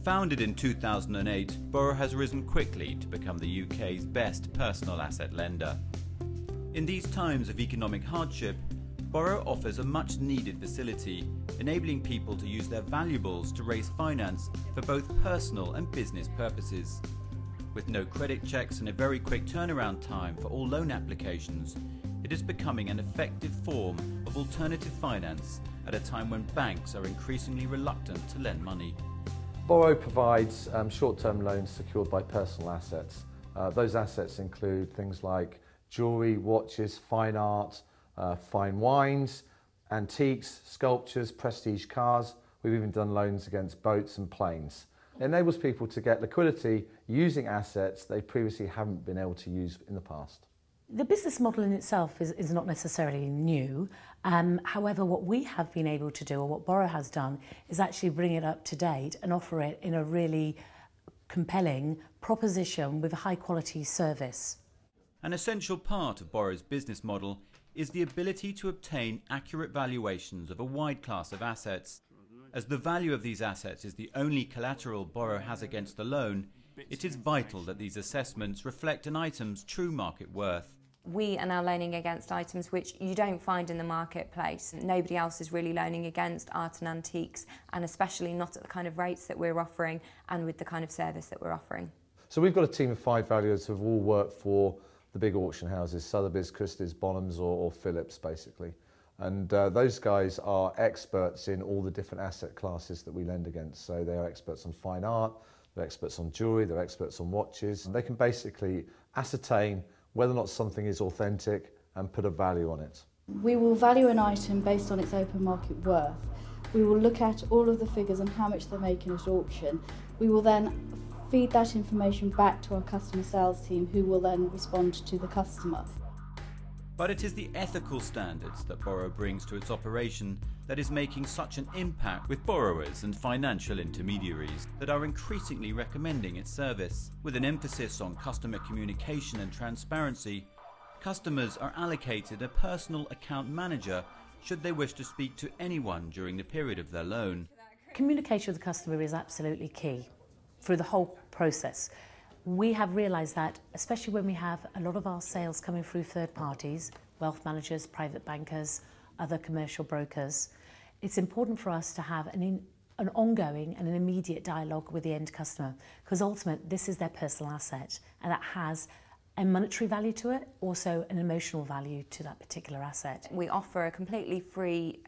Founded in 2008, Borough has risen quickly to become the UK's best personal asset lender. In these times of economic hardship, Borough offers a much-needed facility, enabling people to use their valuables to raise finance for both personal and business purposes. With no credit checks and a very quick turnaround time for all loan applications, it is becoming an effective form of alternative finance at a time when banks are increasingly reluctant to lend money. Borough provides short-term loans secured by personal assets. Those assets include things like jewellery, watches, fine art, fine wines, antiques, sculptures, prestige cars. We've even done loans against boats and planes. It enables people to get liquidity using assets they previously haven't been able to use in the past. The business model in itself is not necessarily new. However, what we have been able to do, or what Borough has done, is actually bring it up to date and offer it in a really compelling proposition with a high quality service. An essential part of Borough's business model is the ability to obtain accurate valuations of a wide class of assets. As the value of these assets is the only collateral Borough has against the loan, it is vital that these assessments reflect an item's true market worth. We are now loaning against items which you don't find in the marketplace. Nobody else is really loaning against art and antiques, and especially not at the kind of rates that we're offering and with the kind of service that we're offering. So we've got a team of 5 valuers who have all worked for the big auction houses, Sotheby's, Christie's, Bonhams or Phillips basically. And those guys are experts in all the different asset classes that we lend against. So they are experts on fine art, they're experts on jewellery, they're experts on watches. And they can basically ascertain whether or not something is authentic and put a value on it. We will value an item based on its open market worth. We will look at all of the figures and how much they're making at auction. We will then feed that information back to our customer sales team, who will then respond to the customer. But it is the ethical standards that Borough brings to its operation that is making such an impact with borrowers and financial intermediaries that are increasingly recommending its service. With an emphasis on customer communication and transparency, customers are allocated a personal account manager should they wish to speak to anyone during the period of their loan. Communication with the customer is absolutely key through the whole process. We have realised that, especially when we have a lot of our sales coming through third parties, wealth managers, private bankers, other commercial brokers, it's important for us to have an ongoing and an immediate dialogue with the end customer, because ultimately this is their personal asset and that has a monetary value to it, also an emotional value to that particular asset. We offer a completely free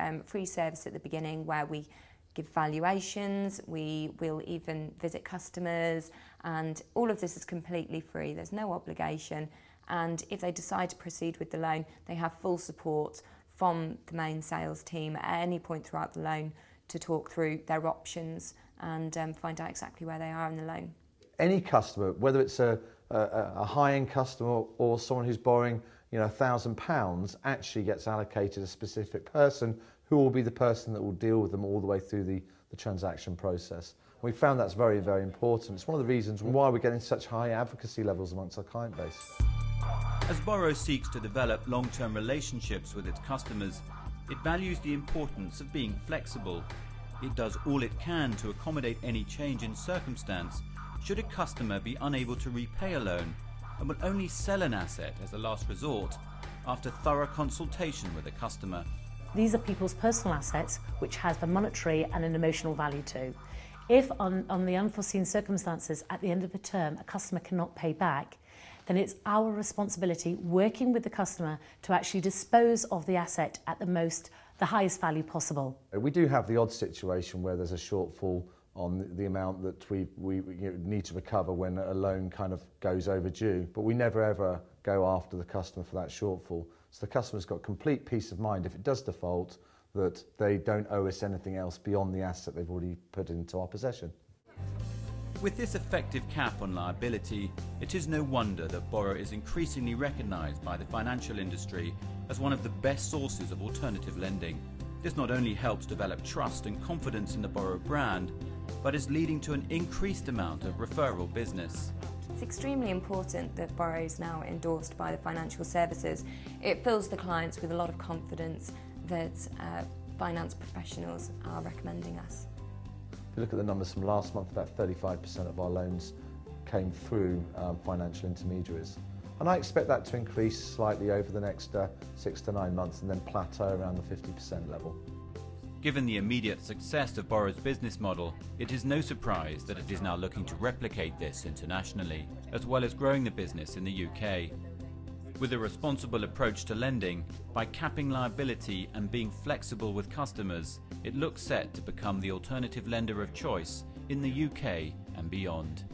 service at the beginning where we give valuations, we will even visit customers, and all of this is completely free. There's no obligation, and if they decide to proceed with the loan, they have full support from the main sales team at any point throughout the loan to talk through their options and find out exactly where they are in the loan. Any customer, whether it's a high-end customer or someone who's borrowing £1,000, actually gets allocated a specific person who will be the person that will deal with them all the way through the transaction process. We found that's very, very important. It's one of the reasons why we're getting such high advocacy levels amongst our client base. As Borough seeks to develop long-term relationships with its customers, it values the importance of being flexible. It does all it can to accommodate any change in circumstance should a customer be unable to repay a loan, and will only sell an asset as a last resort after thorough consultation with the customer. These are people's personal assets which have a monetary and an emotional value too. If on the unforeseen circumstances at the end of the term a customer cannot pay back, then it's our responsibility, working with the customer, to actually dispose of the asset at the highest value possible. We do have the odd situation where there's a shortfall on the amount that we need to recover when a loan kind of goes overdue, but we never ever go after the customer for that shortfall. So the customer's got complete peace of mind if it does default that they don't owe us anything else beyond the asset they've already put into our possession. With this effective cap on liability, it is no wonder that Borough is increasingly recognised by the financial industry as one of the best sources of alternative lending. This not only helps develop trust and confidence in the Borough brand, but is leading to an increased amount of referral business. It's extremely important that Borough is now endorsed by the financial services. It fills the clients with a lot of confidence that finance professionals are recommending us. If you look at the numbers from last month, about 35% of our loans came through financial intermediaries. And I expect that to increase slightly over the next 6 to 9 months and then plateau around the 50% level. Given the immediate success of Borrow's business model, it is no surprise that it is now looking to replicate this internationally, as well as growing the business in the UK. With a responsible approach to lending, by capping liability and being flexible with customers, it looks set to become the alternative lender of choice in the UK and beyond.